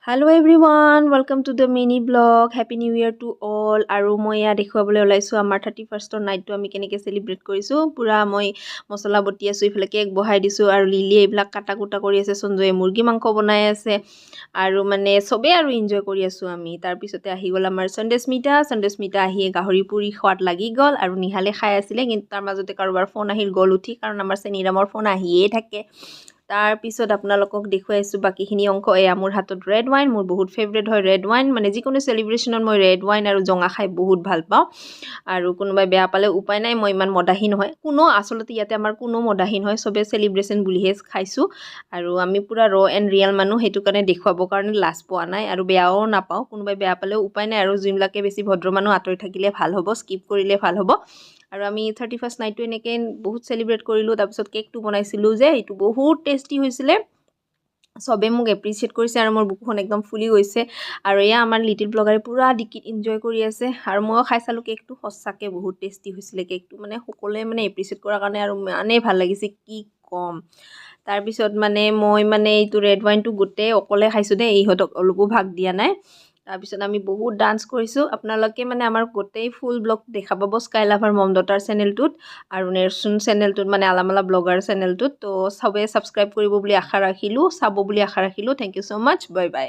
Hello everyone, welcome to the mini blog. Happy New Year to all. আৰু মই ইয়া দেখুৱাবলৈ ওলাইছো আমাৰ 31st নাইটটো আমি কেনেকৈ সেলিব্ৰেট কৰিছো। পুৰা মই মছলা বটি আছো, ইফালে কেক বহাই দিছো আৰু লিলি এইবিলাক কাটা কুটা কৰি আছে, সঞ্জয়ে মুৰ্গী মাংস বনাই আছে আৰু মানে সবে আৰু এনজয় কৰি আছো আমি। তাৰ পিছতে আহি গ'ল আমাৰ সন্দেশমিতা আহিয়ে গাহৰি পুৰি খোৱাত লাগি গ'ল আৰু নিহালে খাই আছিলে, কিন্তু তাৰ মাজতে কাৰোবাৰ ফোন আহিল গ'ল উঠি, কাৰণ আমাৰ চেনিৰামৰ ফোন আহিয়ে থাকে। তাৰ পিছত আপোনালোকক দেখুৱাইছো বাকিখিনি অংশ। এয়া মোৰ হাতত ৰেড ওয়াইন, মোৰ বহুত ফেভৰেট হয় ৰেড ওয়াইন, মানে যিকোনো সেলিব্ৰেশ্যনত মই ৰেড ওয়াইন আৰু জঙা খাই বহুত ভাল পাওঁ। আৰু কোনোবাই বেয়া পালে উপায় নাই, মই ইমান মদাহী নহয়, আচলতে ইয়াতে আমাৰ কোনো মদাহী নহয়, চবে সেলিব্ৰেশ্যন বুলিহে খাইছোঁ। আৰু আমি পুৰা ৰ এণ্ড ৰিয়েল মানুহ, সেইটো কাৰণে দেখুৱাবৰ কাৰণে লাজ পোৱা নাই আৰু বেয়াও নাপাওঁ। কোনোবাই বেয়া পালেও উপায় নাই, আৰু যোনবিলাকে বেছি ভদ্ৰ মানুহ আঁতৰি থাকিলে ভাল হ'ব, স্কিপ কৰিলে ভাল হ'ব। আৰু আমি 31st নাইটটো এনেকৈ বহুত সেলিব্ৰেট কৰিলোঁ। তাৰপিছত কেকটো বনাইছিলোঁ যে, এইটো বহুত টেষ্টি হৈছিলে, সবে মোক এপ্ৰিচিয়েট কৰিছে আৰু মোৰ বুকুখন একদম ফুলি গৈছে। আৰু এয়া আমাৰ লিটিল ব্লগাৰে পুৰা ডিকিত এনজয় কৰি আছে, আৰু ময়ো খাই চালোঁ কেকটো, সঁচাকৈ বহুত টেষ্টি হৈছিলে কেকটো, মানে সকলোৱে মানে এপ্ৰিচিয়েট কৰাৰ কাৰণে আৰু ইমানেই ভাল লাগিছে কি ক'ম। তাৰপিছত মানে মই এইটো ৰেড ওয়াইনটো গোটেই অকলে খাইছোঁ দেই, ইহঁতক অলপো ভাগ দিয়া নাই। তাৰপিছত আমি বহুত ডান্স কৰিছোঁ। আপোনালোকে আমাৰ গোটেই ফুল ব্লগ দেখা পাব স্কাই লাভাৰ মম ডটাৰ চেনেলটোত আৰু নেৰচুন চেনেলটোত, আলামালা ব্লগাৰ চেনেলটোত। তো সবে ছাবস্ক্ৰাইব কৰিব বুলি আশা ৰাখিলোঁ, চাব বুলি আশা ৰাখিলোঁ। Thank you so' much, bye by.